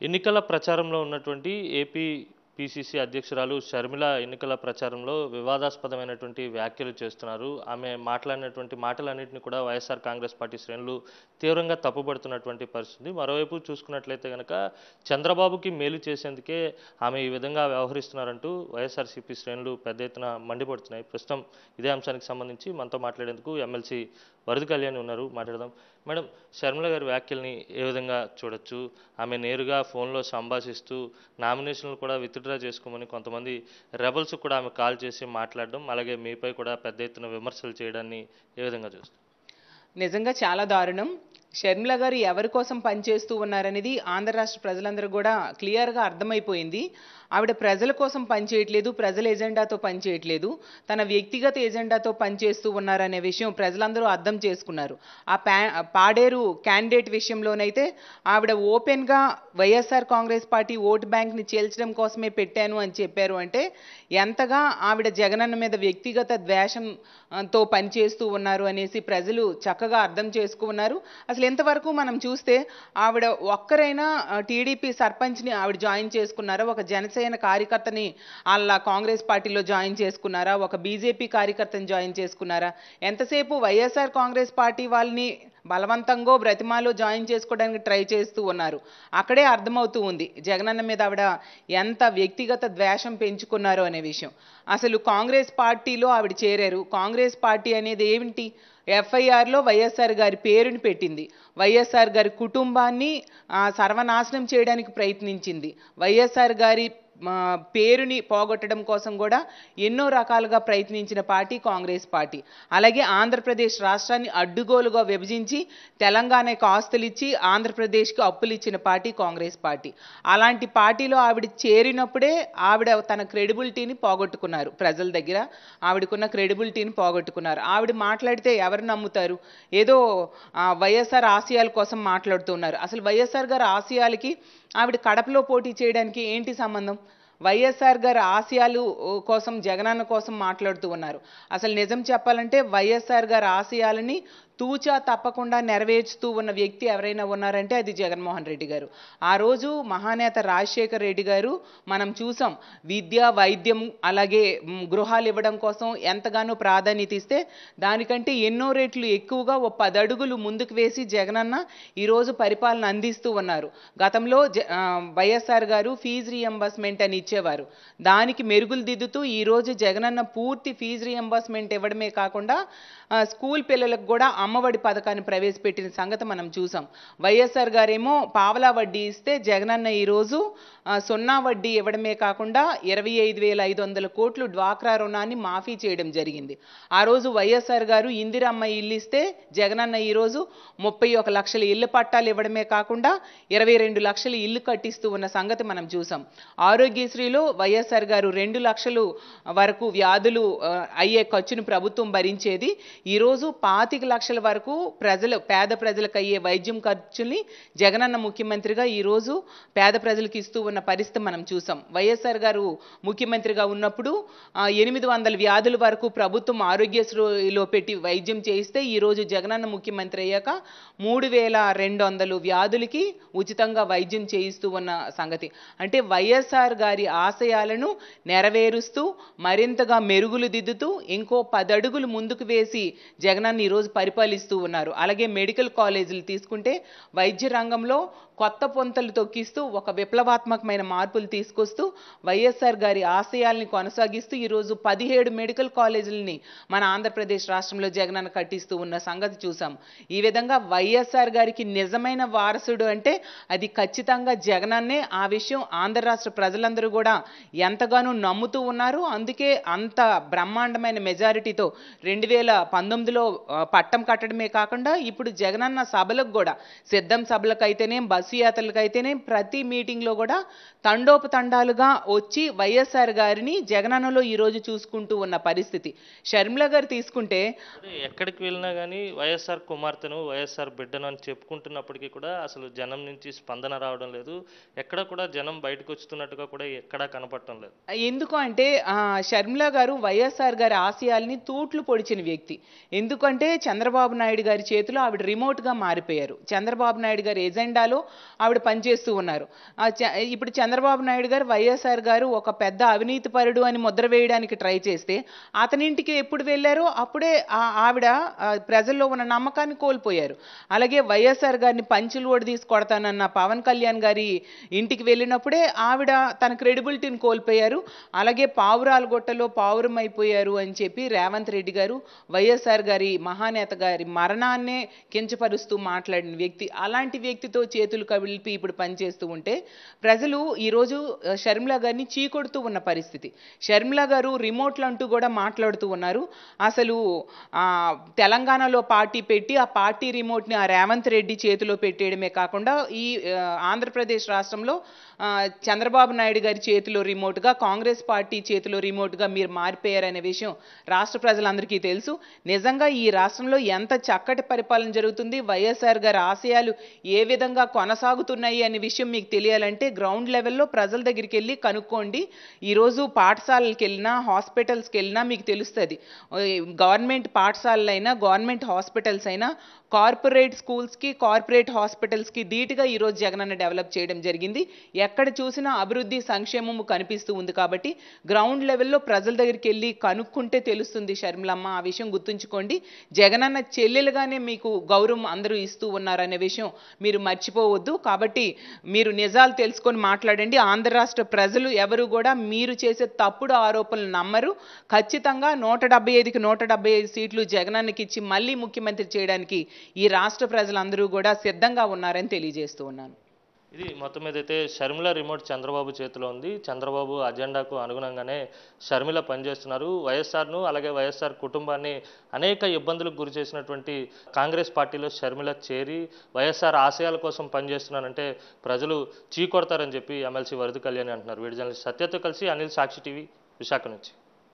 ఎన్నికల ప్రచారంలో ఉన్నటువంటి ఏపీ పీసీసీ అధ్యక్షురాలు షర్మిల ఎన్నికల ప్రచారంలో వివాదాస్పదమైనటువంటి వ్యాఖ్యలు చేస్తున్నారు. ఆమె మాట్లాడినటువంటి మాటలన్నింటినీ కూడా వైఎస్ఆర్ కాంగ్రెస్ పార్టీ శ్రేణులు తీవ్రంగా తప్పుపడుతున్నటువంటి పరిస్థితి. మరోవైపు చూసుకున్నట్లయితే గనక చంద్రబాబుకి మేలు చేసేందుకే ఆమె ఈ విధంగా వ్యవహరిస్తున్నారంటూ వైఎస్ఆర్సీపీ శ్రేణులు పెద్ద ఎత్తున మండిపడుతున్నాయి. ప్రస్తుతం ఇదే అంశానికి సంబంధించి మనతో మాట్లాడేందుకు ఎమ్మెల్సీ వరద కళ్యాణి ఉన్నారు, మాట్లాడదాం. మేడం, షర్మిల గారి వ్యాఖ్యల్ని ఏ విధంగా చూడొచ్చు? ఆమె నేరుగా ఫోన్లో సంభాషిస్తూ నామినేషన్లు కూడా విత్డ్రా చేసుకోమని కొంతమంది రెబల్స్ కూడా ఆమె కాల్ చేసి మాట్లాడడం, అలాగే మీపై కూడా పెద్ద ఎత్తున విమర్శలు చేయడాన్ని ఏ విధంగా చూస్తారు? నిజంగా చాలా దారుణం. షర్మిల గారు ఎవరి కోసం పనిచేస్తూ ఉన్నారనేది ఆంధ్ర రాష్ట్ర ప్రజలందరూ కూడా క్లియర్గా అర్థమైపోయింది. ఆవిడ ప్రజల కోసం పనిచేయట్లేదు, ప్రజల ఎజెండాతో పనిచేయట్లేదు, తన వ్యక్తిగత ఎజెండాతో పనిచేస్తూ ఉన్నారనే విషయం ప్రజలందరూ అర్థం చేసుకున్నారు. ఆ పాడేరు క్యాండిడేట్ విషయంలోనైతే ఆవిడ ఓపెన్గా వైఎస్ఆర్ కాంగ్రెస్ పార్టీ ఓటు బ్యాంక్ని చీల్చడం కోసమే పెట్టాను అని చెప్పారు. అంటే ఎంతగా ఆవిడ జగనన్న మీద వ్యక్తిగత ద్వేషంతో పనిచేస్తూ ఉన్నారు అనేసి ప్రజలు చక్కగా అర్థం చేసుకున్నారు. అసలు ఎంతవరకు మనం చూస్తే ఆవిడ ఒక్కరైనా టీడీపీ సర్పంచ్ని ఆవిడ జాయిన్ చేసుకున్నారా, ఒక జనసేన కార్యకర్తని అలా కాంగ్రెస్ పార్టీలో జాయిన్ చేసుకున్నారా, ఒక బీజేపీ కార్యకర్తని జాయిన్ చేసుకున్నారా? ఎంతసేపు వైఎస్ఆర్ కాంగ్రెస్ పార్టీ వాళ్ళని బలవంతంగా బ్రతిమాలో జాయిన్ చేసుకోవడానికి ట్రై చేస్తూ ఉన్నారు. అక్కడే అర్థమవుతూ ఉంది జగనన్న మీద ఆవిడ ఎంత వ్యక్తిగత ద్వేషం పెంచుకున్నారో అనే విషయం. అసలు కాంగ్రెస్ పార్టీలో ఆవిడ చేరారు. కాంగ్రెస్ పార్టీ అనేది ఏమిటి? ఎఫ్ఐఆర్లో వైఎస్ఆర్ గారి పేరుని పెట్టింది, వైఎస్ఆర్ గారి కుటుంబాన్ని సర్వనాశనం చేయడానికి ప్రయత్నించింది, వైఎస్ఆర్ గారి పేరుని పోగొట్టడం కోసం కూడా ఎన్నో రకాలుగా ప్రయత్నించిన పార్టీ కాంగ్రెస్ పార్టీ. అలాగే ఆంధ్రప్రదేశ్ రాష్ట్రాన్ని అడ్డుగోలుగా విభజించి తెలంగాణకు ఆస్తులు ఇచ్చి ఆంధ్రప్రదేశ్కి అప్పులు ఇచ్చిన పార్టీ కాంగ్రెస్ పార్టీ. అలాంటి పార్టీలో ఆవిడ చేరినప్పుడే ఆవిడ తన క్రెడిబిలిటీని పోగొట్టుకున్నారు. ప్రజల దగ్గర ఆవిడకున్న క్రెడిబిలిటీని పోగొట్టుకున్నారు. ఆవిడ మాట్లాడితే ఎవరు నమ్ముతారు? ఏదో వైఎస్ఆర్ ఆశయాల కోసం మాట్లాడుతున్నారు. అసలు వైఎస్ఆర్ గారి ఆశయాలకి ఆవిడ కడపలో పోటీ చేయడానికి ఏంటి సంబంధం? వైఎస్ఆర్ గారి ఆశయాలు కోసం జగనన్న కోసం మాట్లాడుతూ ఉన్నారు. అసలు నిజం చెప్పాలంటే వైఎస్ఆర్ గారి ఆశయాలని తూచా తప్పకుండా నెరవేర్చుతూ ఉన్న వ్యక్తి ఎవరైనా ఉన్నారంటే అది జగన్మోహన్ రెడ్డి గారు. ఆ రోజు మహానేత రాజశేఖర రెడ్డి గారు మనం చూసాం, విద్య, వైద్యం, అలాగే గృహాలు ఇవ్వడం కోసం ఎంతగానో ప్రాధాన్యత ఇస్తే దానికంటే ఎన్నో రెట్లు ఎక్కువగా 10 అడుగులు ముందుకు వేసి జగనన్న ఈరోజు పరిపాలన అందిస్తూ ఉన్నారు. గతంలో వైఎస్ఆర్ గారు ఫీజు రీఎంబర్స్మెంట్ అని ఇచ్చేవారు. దానికి మెరుగులు దిద్దుతూ ఈరోజు జగనన్న పూర్తి ఫీజు రీఎంబర్స్మెంట్ ఇవ్వడమే కాకుండా స్కూల్ పిల్లలకు కూడా అమ్మఒడి పథకాన్ని ప్రవేశపెట్టిన సంగతి మనం చూసాం. వైఎస్ఆర్ గారేమో పావలా వడ్డీ ఇస్తే జగనన్న ఈరోజు 0 వడ్డీ ఇవ్వడమే కాకుండా 25,500 కోట్లు డ్వాక్రా రుణాన్ని మాఫీ చేయడం జరిగింది. ఆ రోజు వైఎస్ఆర్ గారు ఇందిరమ్మ ఇల్లు ఇస్తే జగనన్న ఈరోజు 31 లక్షల ఇళ్ల పట్టాలు ఇవ్వడమే కాకుండా 22 లక్షల ఇల్లు కట్టిస్తూ ఉన్న సంగతి మనం చూసాం. ఆరోగ్యశ్రీలో వైఎస్ఆర్ గారు 2 లక్షలు వరకు వ్యాధులు అయ్యే ఖర్చును ప్రభుత్వం భరించేది. ఈరోజు 25 లక్షల వరకు పేద ప్రజలకు అయ్యే వైద్యం ఖర్చుల్ని జగనన్న ముఖ్యమంత్రిగా ఈరోజు పేద ప్రజలకు ఇస్తూ ఉన్న పరిస్థితి మనం చూసాం. వైఎస్ఆర్ గారు ముఖ్యమంత్రిగా ఉన్నప్పుడు 800 వ్యాధుల వరకు ప్రభుత్వం ఆరోగ్యశ్రీలో పెట్టి వైద్యం చేయిస్తే ఈరోజు జగనన్న ముఖ్యమంత్రి అయ్యాక 3,200 వ్యాధులకి ఉచితంగా వైద్యం చేయిస్తూ ఉన్న సంగతి. అంటే వైఎస్ఆర్ గారి ఆశయాలను నెరవేరుస్తూ మరింతగా మెరుగులు దిద్దుతూ ఇంకో 10 అడుగులు ముందుకు వేసి జగనన్న ఈరోజు పరిపాలిస్తూ ఉన్నారు. అలాగే మెడికల్ కాలేజీలు తీసుకుంటే వైద్య రంగంలో కొత్త పొంతలు తొక్కిస్తూ ఒక విప్లవాత్మకమైన మార్పులు తీసుకొస్తూ వైఎస్ఆర్ గారి ఆశయాల్ని కొనసాగిస్తూ ఈరోజు 17 మెడికల్ కాలేజీలని మన ఆంధ్రప్రదేశ్ రాష్ట్రంలో జగనన్న కట్టిస్తూ ఉన్న సంగతి చూసాం. ఈ విధంగా వైఎస్ఆర్ గారికి నిజమైన వారసుడు అంటే అది ఖచ్చితంగా జగనన్నే. ఆ విషయం ఆంధ్ర రాష్ట్ర ప్రజలందరూ కూడా ఎంతగానో నమ్ముతూ ఉన్నారు. అందుకే అంత బ్రహ్మాండమైన మెజారిటీతో 2019లో పట్టం కట్టడమే కాకుండా ఇప్పుడు జగనన్న సభలకు కూడా సిద్ధం సభలకైతేనే బస్సు యాత్రలకైతేనే ప్రతి మీటింగ్లో కూడా తండోపతండాలుగా వచ్చి వైఎస్ఆర్ గారిని జగనన్నలో ఈరోజు చూసుకుంటూ ఉన్న పరిస్థితి. షర్మిల గారు తీసుకుంటే ఎక్కడికి వెళ్ళినా కానీ వైఎస్ఆర్ కుమార్తెను, వైఎస్ఆర్ బిడ్డను అని చెప్పుకుంటున్నప్పటికీ కూడా అసలు జనం నుంచి స్పందన రావడం లేదు. ఎక్కడ కూడా జనం బయటకు వస్తున్నట్టుగా కూడా ఎక్కడా కనపడటం లేదు. ఎందుకు అంటే షర్మిల గారు వైఎస్ఆర్ గారి ఆశయాల్ని తూట్లు పొడిచిన వ్యక్తి. ఎందుకంటే చంద్రబాబు నాయుడు గారి చేతిలో ఆవిడ రిమోట్గా మారిపోయారు. చంద్రబాబు నాయుడు గారి ఎజెండాలో ఆవిడ పనిచేస్తూ ఉన్నారు. ఇప్పుడు చంద్రబాబు నాయుడు గారు, వైఎస్ఆర్ గారు ఒక పెద్ద అవినీతిపరుడు అని ముద్ర వేయడానికి ట్రై చేస్తే అతనింటికి ఎప్పుడు వెళ్ళారో అప్పుడే ఆవిడ ప్రజల్లో ఉన్న నమ్మకాన్ని కోల్పోయారు. అలాగే వైఎస్ఆర్ గారిని పంచులు ఓడదీసి కొడతానన్న పవన్ కళ్యాణ్ గారి ఇంటికి వెళ్ళినప్పుడే ఆవిడ తన క్రెడిబిలిటీని కోల్పోయారు. అలాగే పావురాలగొట్టలో పావురం అయిపోయారు అని చెప్పి రేవంత్ రెడ్డి గారు వైఎస్ఆర్ గారి మహానేత గారి మరణాన్నే కించపరుస్తూ మాట్లాడిన వ్యక్తి. అలాంటి వ్యక్తితో చేతులు కవిలిపి ఇప్పుడు పనిచేస్తూ ఉంటే ప్రజలు ఈరోజు షర్మిల గారిని చీకొడుతూ ఉన్న పరిస్థితి. షర్మిల గారు రిమోట్లు అంటూ కూడా మాట్లాడుతూ ఉన్నారు. అసలు తెలంగాణలో పార్టీ పెట్టి ఆ పార్టీ రిమోట్ని ఆ రేవంత్ రెడ్డి చేతిలో పెట్టేయడమే కాకుండా ఈ ఆంధ్రప్రదేశ్ రాష్ట్రంలో చంద్రబాబు నాయుడు గారి చేతిలో రిమోట్గా, కాంగ్రెస్ పార్టీ చేతిలో రిమోట్గా మీరు మారిపోయారనే విషయం రాష్ట్ర ప్రజలందరికీ తెలుసు. నిజంగా ఈ రాష్ట్రంలో ఎంత చక్కటి పరిపాలన జరుగుతుంది, వైఎస్ఆర్ గారి ఆశయాలు ఏ విధంగా కొనసాగుతున్నాయి అనే విషయం మీకు తెలియాలంటే గ్రౌండ్ లెవెల్లో ప్రజల దగ్గరికి వెళ్ళి కనుక్కోండి. ఈరోజు పాఠశాలలకు వెళ్ళినా, హాస్పిటల్స్కి వెళ్ళినా మీకు తెలుస్తుంది. గవర్నమెంట్ పాఠశాలలైనా, గవర్నమెంట్ హాస్పిటల్స్ అయినా కార్పొరేట్ స్కూల్స్కి, కార్పొరేట్ హాస్పిటల్స్కి ధీటుగా ఈరోజు జగనన్న డెవలప్ చేయడం జరిగింది. ఎక్కడ చూసినా అభివృద్ధి, సంక్షేమము కనిపిస్తూ ఉంది. కాబట్టి గ్రౌండ్ లెవెల్లో ప్రజల దగ్గరికి వెళ్ళి కనుక్కుంటే తెలుస్తుంది షర్మిలమ్మ. ఆ విషయం గుర్తుంచుకోండి. జగనన్న చెల్లెలుగానే మీకు గౌరవం అందరూ ఇస్తూ ఉన్నారనే విషయం మీరు మర్చిపోవద్దు. కాబట్టి మీరు నిజాలు తెలుసుకొని మాట్లాడండి. ఆంధ్ర రాష్ట్ర ప్రజలు ఎవరు కూడా మీరు చేసే తప్పుడు ఆరోపణలు నమ్మరు. ఖచ్చితంగా 175కి 175 సీట్లు జగనన్నకి ఇచ్చి మళ్ళీ ముఖ్యమంత్రి చేయడానికి ఈ రాష్ట్ర ప్రజలందరూ కూడా సిద్ధంగా ఉన్నారని తెలియజేస్తూ ఉన్నాను. ఇది మొత్తం మీద అయితే షర్మిల రిమోట్ చంద్రబాబు చేతిలో ఉంది. చంద్రబాబు అజెండాకు అనుగుణంగానే షర్మిల పనిచేస్తున్నారు. వైఎస్ఆర్ను అలాగే వైఎస్ఆర్ కుటుంబాన్ని అనేక ఇబ్బందులకు గురి చేసినటువంటి కాంగ్రెస్ పార్టీలో షర్మిల చేరి వైఎస్ఆర్ ఆశయాల కోసం పనిచేస్తున్నారంటే ప్రజలు చీకొడతారని చెప్పి ఎమ్మెల్సీ వరద కళ్యాణి అంటున్నారు. వీడి జర్నలిస్ట్ సత్యతో కలిసి అనిల్, సాక్షి టీవీ, విశాఖ నుంచి.